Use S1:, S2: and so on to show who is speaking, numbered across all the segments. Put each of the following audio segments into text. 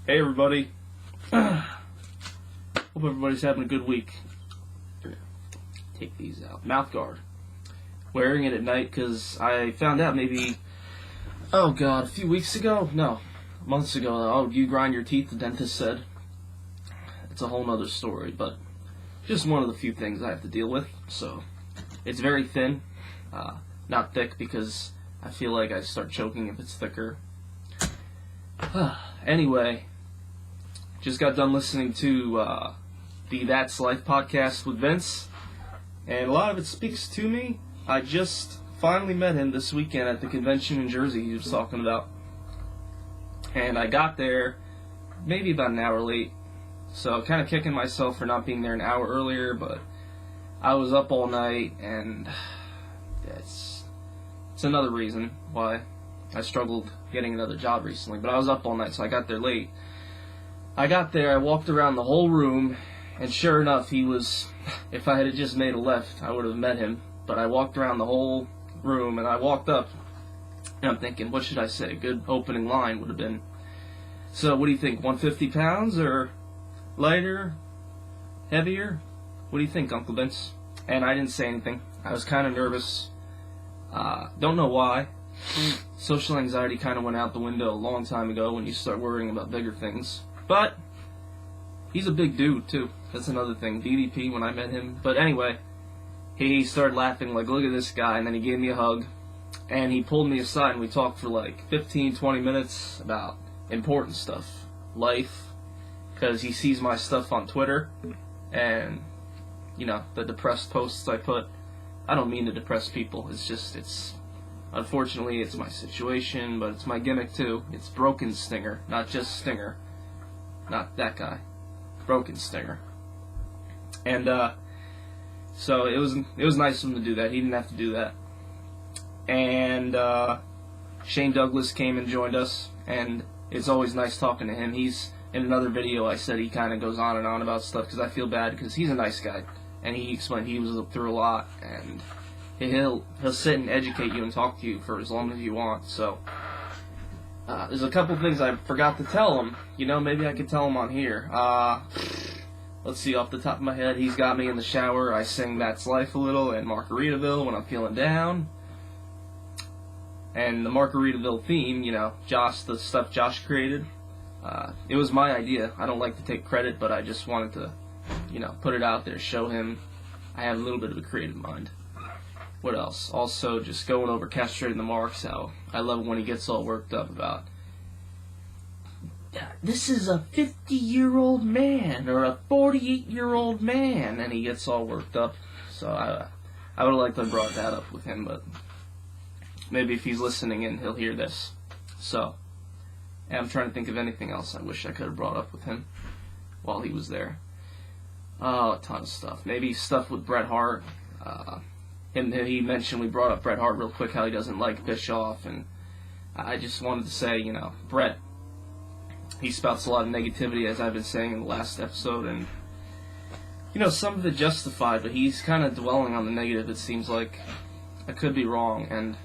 S1: Hey everybody. Hope everybody's having a good week. Take these out. Mouth guard. Wearing it at night because I found out a few weeks ago? No, months ago. Oh, you grind your teeth, the dentist said. It's a whole nother story, but just one of the few things I have to deal with. So, it's very thin. Not thick because I feel like I start choking if it's thicker. Anyway, just got done listening to the That's Life podcast with Vince, and a lot of it speaks to me. I just finally met him this weekend at the convention in Jersey he was talking about, and I got there maybe about an hour late, so kind of kicking myself for not being there an hour earlier, but I was up all night, and it's another reason why I struggled getting another job recently, but I was up all night, so I got there late. I got there, I walked around the whole room, and sure enough, he was, if I had just made a left, I would have met him, but I walked around the whole room, and I walked up, and I'm thinking, what should I say? A good opening line would have been, so what do you think, 150 pounds, or lighter, heavier? What do you think, Uncle Vince? And I didn't say anything. I was kind of nervous. Don't know why. Social anxiety kind of went out the window a long time ago when you start worrying about bigger things. But he's a big dude, too. That's another thing. DDP, when I met him. But anyway, he started laughing like, look at this guy, and then he gave me a hug. And he pulled me aside, and we talked for like 15, 20 minutes about important stuff. Life. Because he sees my stuff on Twitter. And, you know, the depressed posts I put. I don't mean to depress people. Unfortunately, it's my situation, but it's my gimmick, too. It's Broken Stinger, not just Stinger. Not that guy. Broken Stinger. And, so it was nice of him to do that. He didn't have to do that. And, Shane Douglas came and joined us, and it's always nice talking to him. He's, in another video, I said he kind of goes on and on about stuff, because I feel bad, because he's a nice guy. And he explained he was through a lot, and he'll sit and educate you and talk to you for as long as you want, so... there's a couple things I forgot to tell him. You know, maybe I could tell him on here. Let's see, off the top of my head, he's got me in the shower. I sing That's Life a little and Margaritaville when I'm feeling down. And the Margaritaville theme, you know, the stuff Josh created, it was my idea. I don't like to take credit, but I just wanted to, you know, put it out there, show him I have a little bit of a creative mind. What else? Also, just going over Castrating the Marks, how I love when he gets all worked up about, this is a 50-year-old man, or a 48-year-old man, and he gets all worked up. So I would have liked to have brought that up with him, but maybe if he's listening in, he'll hear this. So, and I'm trying to think of anything else I wish I could have brought up with him while he was there. Oh, a ton of stuff. Maybe stuff with Bret Hart. He mentioned, we brought up Bret Hart real quick, how he doesn't like Bischoff, and I just wanted to say, you know, Bret, he spouts a lot of negativity, as I've been saying in the last episode, and, you know, some of it justified, but he's kind of dwelling on the negative, it seems like. I could be wrong, and,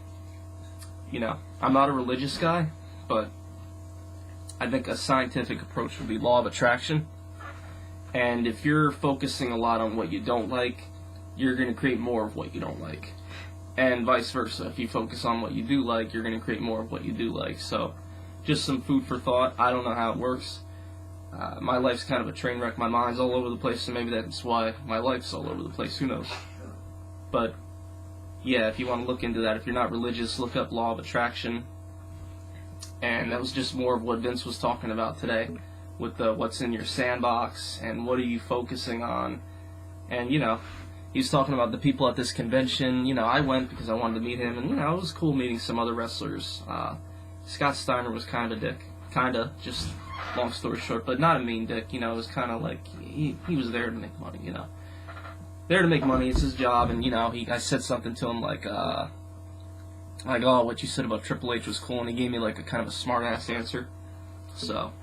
S1: you know, I'm not a religious guy, but I think a scientific approach would be law of attraction, and if you're focusing a lot on what you don't like, you're going to create more of what you don't like. And vice versa. If you focus on what you do like, you're going to create more of what you do like. So, just some food for thought. I don't know how it works. My life's kind of a train wreck. My mind's all over the place, so maybe that's why my life's all over the place. Who knows? But, yeah, if you want to look into that, if you're not religious, look up law of attraction. And that was just more of what Vince was talking about today, with what's in your sandbox, and what are you focusing on. And, you know, he's talking about the people at this convention. You know, I went because I wanted to meet him, and, you know, it was cool meeting some other wrestlers. Scott Steiner was kind of a dick. Just long story short, but not a mean dick, you know, it was kind of like, he was there to make money, you know. There to make money, it's his job, and, you know, I said something to him like, oh, what you said about Triple H was cool, and he gave me, like, a kind of a smart-ass answer. So,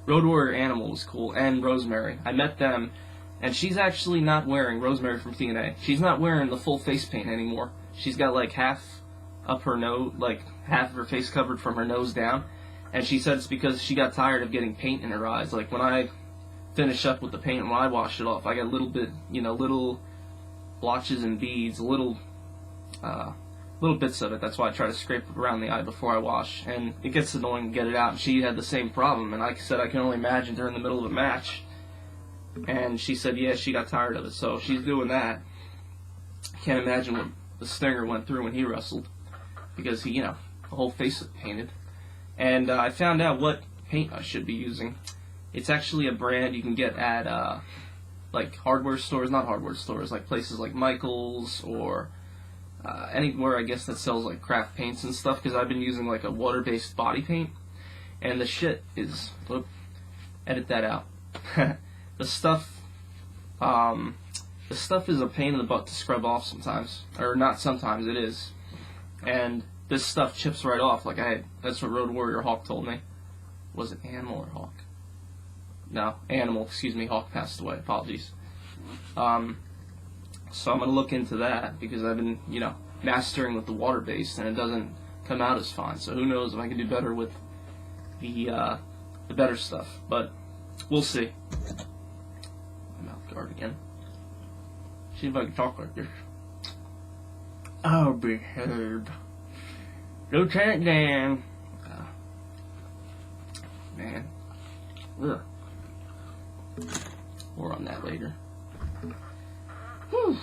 S1: Road Warrior Animal was cool, and Rosemary. I met them. And she's actually not wearing, Rosemary from TNA, she's not wearing the full face paint anymore. She's got like half up her nose, like half of her face covered from her nose down. And she said it's because she got tired of getting paint in her eyes. Like, when I finish up with the paint and when I wash it off, I got little blotches and beads, little bits of it. That's why I try to scrape around the eye before I wash. And it gets annoying to get it out. And she had the same problem. And like I said, I can only imagine during the middle of a match. And she said, yeah, she got tired of it. So she's doing that. I can't imagine what the Stinger went through when he wrestled. Because he, the whole face was painted. And I found out what paint I should be using. It's actually a brand you can get at, like, hardware stores, not hardware stores, like places like Michael's or anywhere, I guess, that sells, like, craft paints and stuff, because I've been using, like, a water-based body paint, and the shit is, edit that out. The stuff is a pain in the butt to scrub off sometimes, or not sometimes, it is, and this stuff chips right off. Like that's what Road Warrior Hawk told me. Was it Animal or Hawk? No, Animal, excuse me. Hawk passed away. Apologies. So I'm going to look into that because I've been, mastering with the water-based and it doesn't come out as fine. So who knows if I can do better with the better stuff. But we'll see. I'm out guard again. See if I can talk like this. I'll be heard. Lieutenant Dan. Man. Ugh. More on that later. Whew.